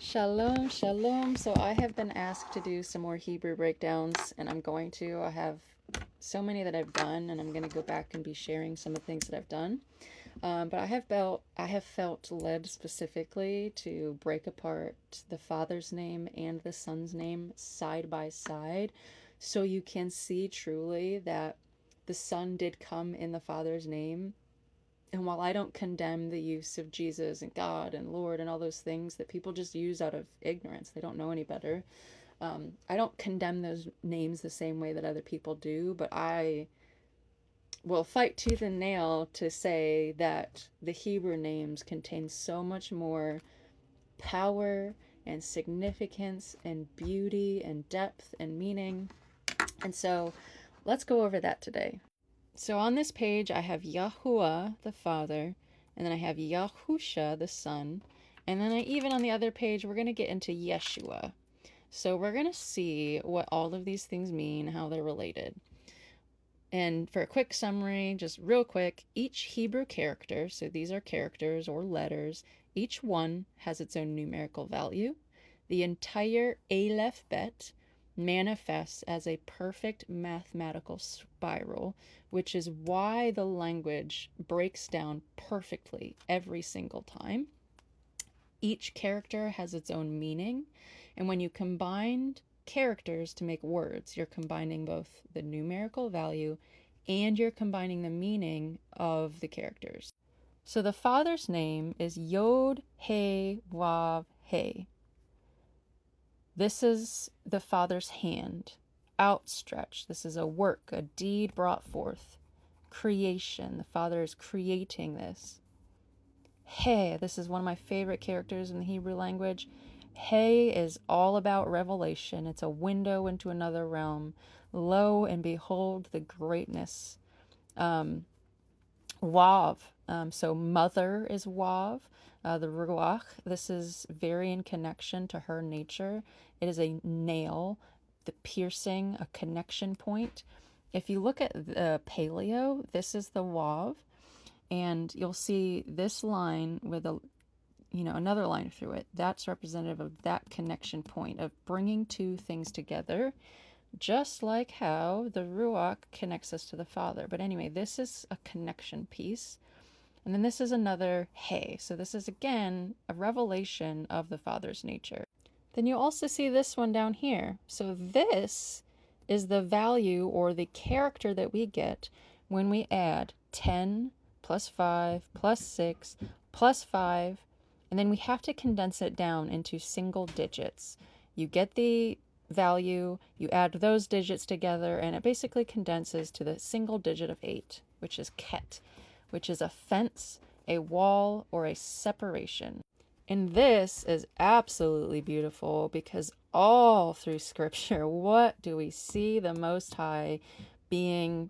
Shalom, shalom. So I have been asked to do some more Hebrew breakdowns, and I'm going to. I have so many that I've done, and I'm going to go back and be sharing some of the things that I've done. But I have felt led specifically to break apart the Father's name and the Son's name side by side, so you can see truly that the Son did come in the Father's name. And while I don't condemn the use of Jesus and God and Lord and all those things that people just use out of ignorance, they don't know any better. I don't condemn those names the same way that other people do, but I will fight tooth and nail to say that the Hebrew names contain so much more power and significance and beauty and depth and meaning. And so let's go over that today. So on this page, I have Yahuah, the Father, and then I have Yahusha, the Son, and then even on the other page, we're going to get into Yeshua. So we're going to see what all of these things mean, how they're related. And for a quick summary, just real quick, each Hebrew character, so these are characters or letters, each one has its own numerical value. The entire Aleph Bet manifests as a perfect mathematical spiral, which is why the language breaks down perfectly every single time. Each character has its own meaning, and when you combine characters to make words, you're combining both the numerical value and you're combining the meaning of the characters. So the Father's name is Yod He Vav He. This is the Father's hand, outstretched. This is a work, a deed brought forth. Creation. The Father is creating this. He, this is one of my favorite characters in the Hebrew language. He is all about revelation. It's a window into another realm. Lo and behold the greatness. Wav. So mother is Wav. The Ruach, this is very in connection to her nature. It is a nail, the piercing, a connection point. If you look at the paleo, this is the Wav, and you'll see this line with another line through it. That's representative of that connection point of bringing two things together, just like how the Ruach connects us to the Father. But anyway, this is a connection piece. And then this is another He. So this is, again, a revelation of the Father's nature. Then you also see this one down here. So this is the value or the character that we get when we add 10 plus 5 plus 6 plus 5. And then we have to condense it down into single digits. You get the value, you add those digits together, and it basically condenses to the single digit of 8, which is Ket, which is a fence, a wall, or a separation. And this is absolutely beautiful because all through Scripture, what do we see the Most High being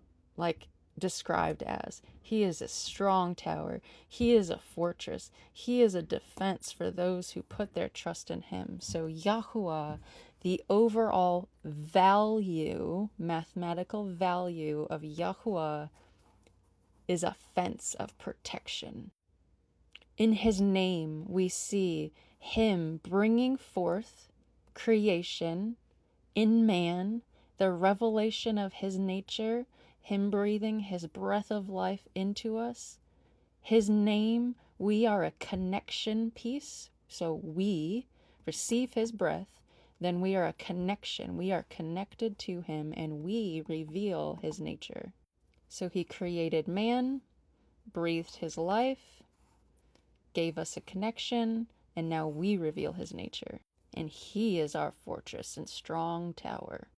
described as? He is a strong tower. He is a fortress. He is a defense for those who put their trust in him. So Yahuah, the overall value, mathematical value of Yahuah, is a fence of protection. In his name, we see him bringing forth creation in man, the revelation of his nature, him breathing his breath of life into us. His name, we are a connection piece. So we receive his breath, then we are a connection. We are connected to him and we reveal his nature. So he created man, breathed his life, gave us a connection, and now we reveal his nature. And he is our fortress and strong tower.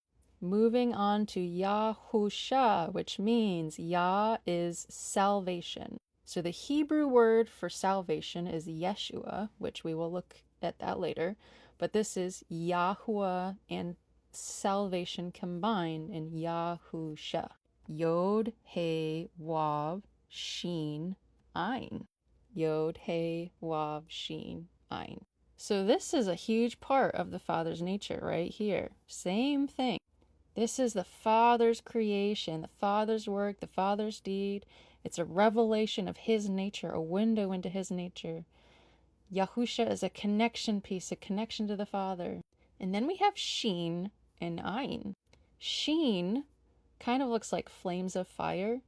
Moving on to Yahusha, which means Yah is salvation. So the Hebrew word for salvation is Yeshua, which we will look at that later. But this is Yahuah and salvation combined in Yahusha. Yod, He, Wav, Shin, Ayin. Yod, He, Wav, Shin, Ayin. So this is a huge part of the Father's nature right here. Same thing. This is the Father's creation, the Father's work, the Father's deed. It's a revelation of his nature, a window into his nature. Yahusha is a connection piece, a connection to the Father. And then we have Sheen and Ayin. Sheen kind of looks like flames of fire.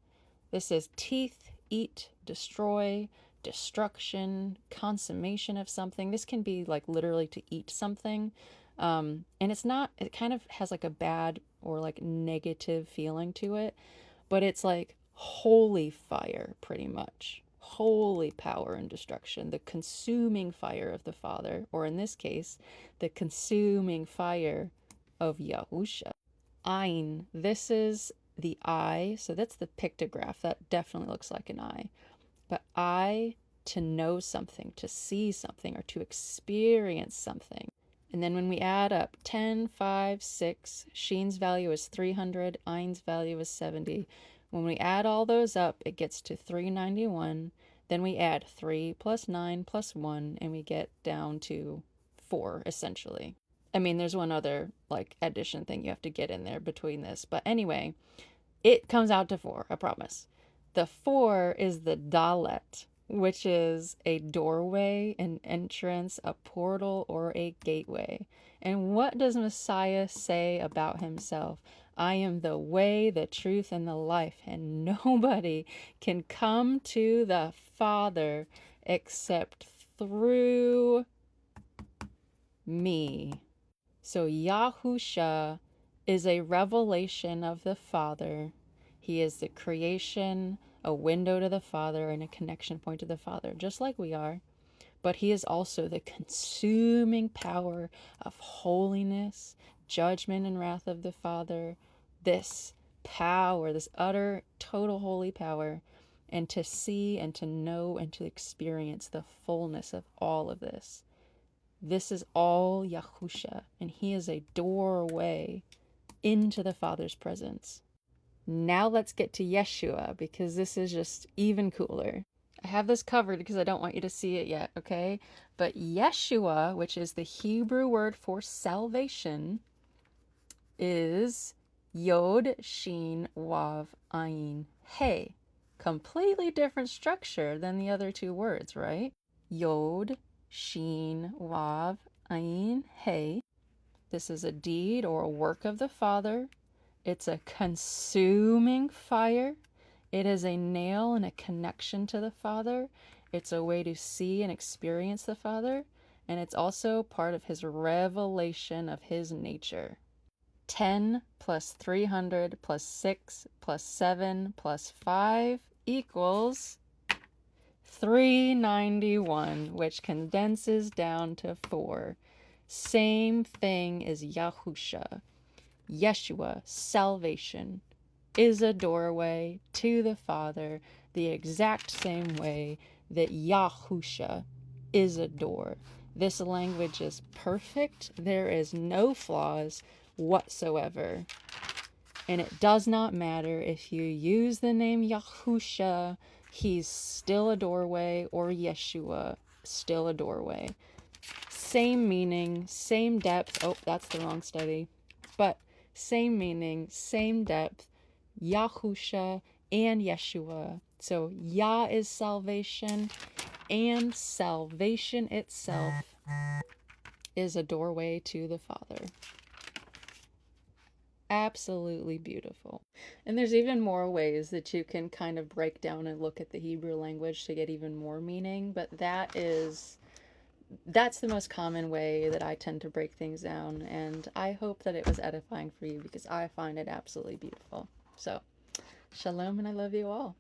This is teeth, eat, destroy, destruction, consummation of something. This can be like literally to eat something. And it's not, it kind of has like a bad or like negative feeling to it, but it's like holy fire, pretty much. Holy power and destruction, the consuming fire of the Father, or in this case, the consuming fire of Yahusha. Ein, this is the eye, so that's the pictograph. That definitely looks like an eye. But eye, to know something, to see something, or to experience something. And then when we add up 10, 5, 6, Sheen's value is 300, Ein's value is 70. When we add all those up, it gets to 391. Then we add 3 plus 9 plus 1, and we get down to 4, essentially. I mean, there's one other, like, addition thing you have to get in there between this. But anyway, it comes out to 4, I promise. The 4 is the Dalet, which is a doorway, an entrance, a portal, or a gateway. And what does Messiah say about himself? I am the way, the truth, and the life, and nobody can come to the Father except through me. So Yahusha is a revelation of the Father. He is the creation, a window to the Father, and a connection point to the Father, just like we are. But he is also the consuming power of holiness, judgment, and wrath of the Father. This power, this utter, total holy power, and to see and to know and to experience the fullness of all of this. This is all Yahusha, and he is a doorway into the Father's presence. Now let's get to Yeshua, because this is just even cooler. I have this covered because I don't want you to see it yet, okay? But Yeshua, which is the Hebrew word for salvation, is Yod, Shin, Wav, Ayin, He. Completely different structure than the other two words, right? Yod, Shin, Wav, Ayin, He. This is a deed or a work of the Father. It's a consuming fire. It is a nail and a connection to the Father. It's a way to see and experience the Father. And it's also part of his revelation of his nature. 10 plus 300 plus 6 plus 7 plus 5 equals 391, which condenses down to 4. Same thing as Yahusha. Yeshua, salvation, is a doorway to the Father the exact same way that Yahusha is a door. This language is perfect. There is no flaws whatsoever. And it does not matter if you use the name Yahusha, he's still a doorway, or Yeshua, still a doorway. Same meaning, same depth. Oh, that's the wrong study. But same meaning, same depth, Yahusha and Yeshua. So Yah is salvation, and salvation itself is a doorway to the Father. Absolutely beautiful. And there's even more ways that you can kind of break down and look at the Hebrew language to get even more meaning, but that's the most common way that I tend to break things down, and I hope that it was edifying for you because I find it absolutely beautiful. So, shalom, and I love you all.